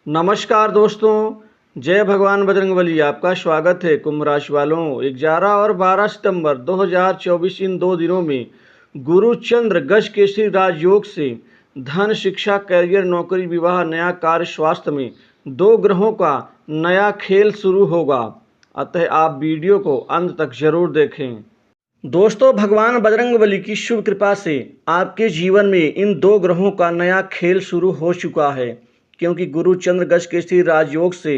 नमस्कार दोस्तों। जय भगवान बजरंगबली। आपका स्वागत है। कुंभ राशि वालों, 11 और 12 सितंबर 2024 इन 2 दिनों में गुरु चंद्र गज केसरी राजयोग से धन, शिक्षा, कैरियर, नौकरी, विवाह, नया कार्य, स्वास्थ्य में 2 ग्रहों का नया खेल शुरू होगा। अतः आप वीडियो को अंत तक जरूर देखें। दोस्तों, भगवान बजरंगबली की शुभ कृपा से आपके जीवन में इन 2 ग्रहों का नया खेल शुरू हो चुका है, क्योंकि गुरु चंद्र गज केसरी राजयोग से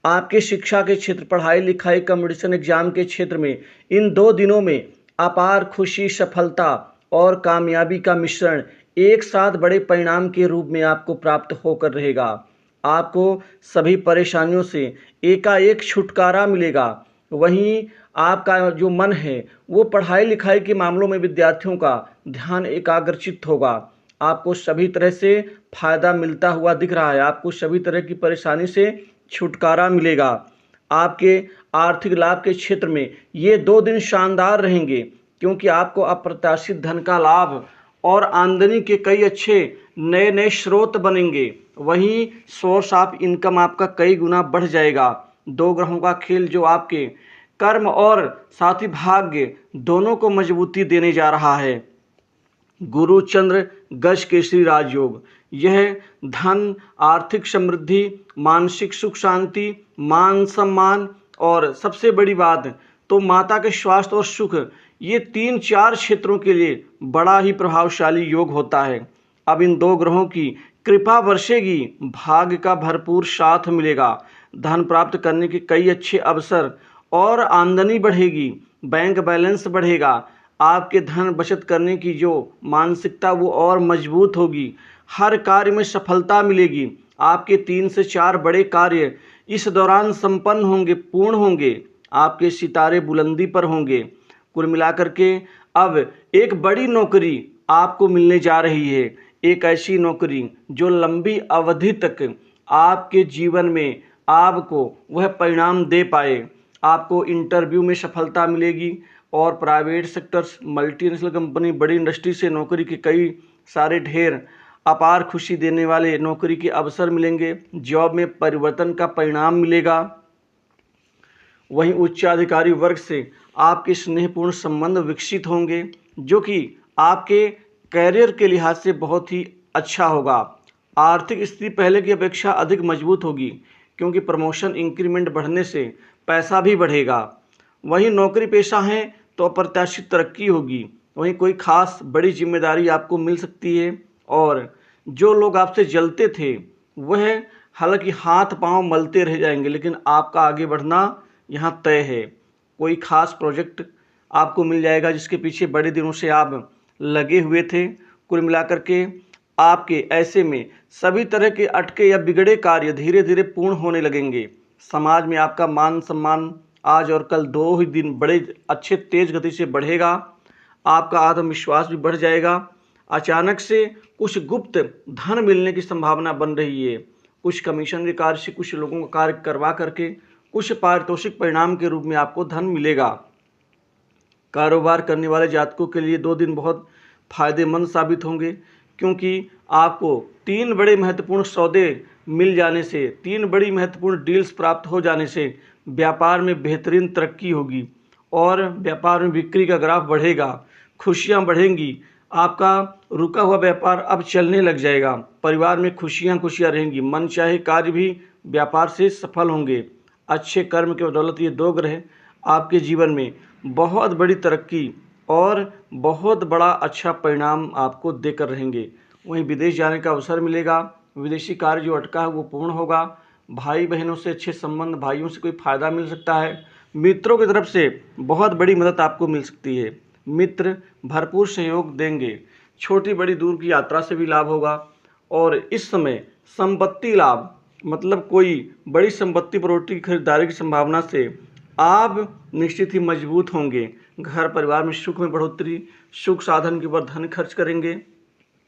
आपके शिक्षा के क्षेत्र, पढ़ाई लिखाई, कंपटीशन एग्जाम के क्षेत्र में इन 2 दिनों में अपार खुशी, सफलता और कामयाबी का मिश्रण एक साथ बड़े परिणाम के रूप में आपको प्राप्त होकर रहेगा। आपको सभी परेशानियों से एकाएक छुटकारा मिलेगा। वहीं आपका जो मन है वो पढ़ाई लिखाई के मामलों में विद्यार्थियों का ध्यान एकाग्रचित्त होगा। आपको सभी तरह से फायदा मिलता हुआ दिख रहा है। आपको सभी तरह की परेशानी से छुटकारा मिलेगा। आपके आर्थिक लाभ के क्षेत्र में ये 2 दिन शानदार रहेंगे, क्योंकि आपको अप्रत्याशित धन का लाभ और आमदनी के कई अच्छे नए नए स्रोत बनेंगे। वहीं सोर्स ऑफ इनकम आपका कई गुना बढ़ जाएगा। 2 ग्रहों का खेल जो आपके कर्म और साथ ही भाग्य दोनों को मजबूती देने जा रहा है। गुरु चंद्र गज केसरी राजयोग, यह धन, आर्थिक समृद्धि, मानसिक सुख शांति, मान सम्मान और सबसे बड़ी बात तो माता के स्वास्थ्य और सुख, ये 3-4 क्षेत्रों के लिए बड़ा ही प्रभावशाली योग होता है। अब इन 2 ग्रहों की कृपा बरसेगी, भाग्य का भरपूर साथ मिलेगा, धन प्राप्त करने के कई अच्छे अवसर और आमदनी बढ़ेगी, बैंक बैलेंस बढ़ेगा। आपके धन बचत करने की जो मानसिकता वो और मजबूत होगी। हर कार्य में सफलता मिलेगी। आपके 3 से 4 बड़े कार्य इस दौरान संपन्न होंगे, पूर्ण होंगे। आपके सितारे बुलंदी पर होंगे। कुल मिलाकर के अब एक बड़ी नौकरी आपको मिलने जा रही है। एक ऐसी नौकरी जो लंबी अवधि तक आपके जीवन में आपको वह परिणाम दे पाए। आपको इंटरव्यू में सफलता मिलेगी और प्राइवेट सेक्टर्स, मल्टीनेशनल कंपनी, बड़ी इंडस्ट्री से नौकरी के कई सारे ढेर अपार खुशी देने वाले नौकरी के अवसर मिलेंगे। जॉब में परिवर्तन का परिणाम मिलेगा। वहीं उच्चाधिकारी वर्ग से आपके स्नेहपूर्ण संबंध विकसित होंगे, जो कि आपके कैरियर के लिहाज से बहुत ही अच्छा होगा। आर्थिक स्थिति पहले की अपेक्षा अधिक मजबूत होगी, क्योंकि प्रमोशन, इंक्रीमेंट बढ़ने से पैसा भी बढ़ेगा। वहीं नौकरी पेशा हैं तो अप्रत्याशित तरक्की होगी। वहीं कोई खास बड़ी जिम्मेदारी आपको मिल सकती है, और जो लोग आपसे जलते थे वह हालांकि हाथ पांव मलते रह जाएंगे, लेकिन आपका आगे बढ़ना यहाँ तय है। कोई खास प्रोजेक्ट आपको मिल जाएगा जिसके पीछे बड़े दिनों से आप लगे हुए थे। कुल मिलाकर के आपके ऐसे में सभी तरह के अटके या बिगड़े कार्य धीरे धीरे पूर्ण होने लगेंगे। समाज में आपका मान सम्मान आज और कल 2 ही दिन बड़े अच्छे तेज गति से बढ़ेगा। आपका आत्मविश्वास भी बढ़ जाएगा। अचानक से कुछ गुप्त धन मिलने की संभावना बन रही है। कुछ कमीशन के कार्य से कुछ लोगों का कार्य करवा करके कुछ पारितोषिक परिणाम के रूप में आपको धन मिलेगा। कारोबार करने वाले जातकों के लिए 2 दिन बहुत फायदेमंद साबित होंगे, क्योंकि आपको 3 बड़े महत्वपूर्ण सौदे मिल जाने से, 3 बड़ी महत्वपूर्ण डील्स प्राप्त हो जाने से व्यापार में बेहतरीन तरक्की होगी और व्यापार में बिक्री का ग्राफ बढ़ेगा, खुशियां बढ़ेंगी। आपका रुका हुआ व्यापार अब चलने लग जाएगा। परिवार में खुशियां रहेंगी। मन चाहे कार्य भी व्यापार से सफल होंगे। अच्छे कर्म के बदौलत ये 2 ग्रह आपके जीवन में बहुत बड़ी तरक्की और बहुत बड़ा अच्छा परिणाम आपको देकर रहेंगे। वहीं विदेश जाने का अवसर मिलेगा। विदेशी कार्य जो अटका है वो पूर्ण होगा। भाई बहनों से अच्छे संबंध, भाइयों से कोई फ़ायदा मिल सकता है। मित्रों की तरफ से बहुत बड़ी मदद आपको मिल सकती है। मित्र भरपूर सहयोग देंगे। छोटी बड़ी दूर की यात्रा से भी लाभ होगा। और इस समय संपत्ति लाभ, मतलब कोई बड़ी संपत्ति प्रॉपर्टी की खरीदारी की संभावना से आप निश्चित ही मजबूत होंगे। घर परिवार में सुख में बढ़ोतरी, सुख साधन के ऊपर धन खर्च करेंगे।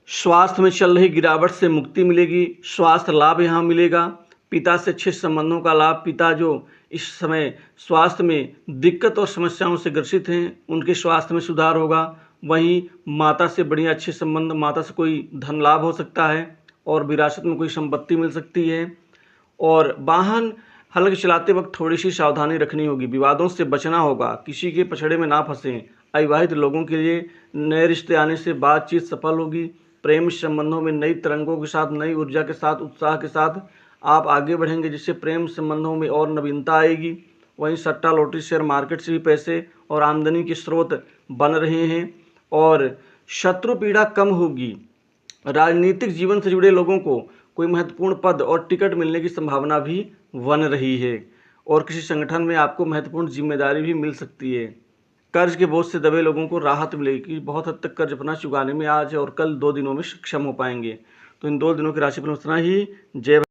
स्वास्थ्य में चल रही गिरावट से मुक्ति मिलेगी। स्वास्थ्य लाभ यहाँ मिलेगा। पिता से अच्छे संबंधों का लाभ, पिता जो इस समय स्वास्थ्य में दिक्कत और समस्याओं से ग्रसित हैं, उनके स्वास्थ्य में सुधार होगा। वहीं माता से बढ़िया अच्छे संबंध, माता से कोई धन लाभ हो सकता है और विरासत में कोई संपत्ति मिल सकती है। और वाहन हल्के चलाते वक्त थोड़ी सी सावधानी रखनी होगी। विवादों से बचना होगा, किसी के पछड़े में ना फंसें। अविवाहित लोगों के लिए नए रिश्ते आने से बातचीत सफल होगी। प्रेम संबंधों में नई तरंगों के साथ, नई ऊर्जा के साथ, उत्साह के साथ आप आगे बढ़ेंगे, जिससे प्रेम संबंधों में और नवीनता आएगी। वहीं सट्टा, लॉटरी, शेयर मार्केट से भी पैसे और आमदनी के स्रोत बन रहे हैं और शत्रु पीड़ा कम होगी। राजनीतिक जीवन से जुड़े लोगों को कोई महत्वपूर्ण पद और टिकट मिलने की संभावना भी बन रही है और किसी संगठन में आपको महत्वपूर्ण जिम्मेदारी भी मिल सकती है। कर्ज के बोझ से दबे लोगों को राहत मिलेगी। बहुत हद तक कर्ज अपना चुकाने में आज और कल 2 दिनों में सक्षम हो पाएंगे। तो इन 2 दिनों की राशिफल में इतना ही। जय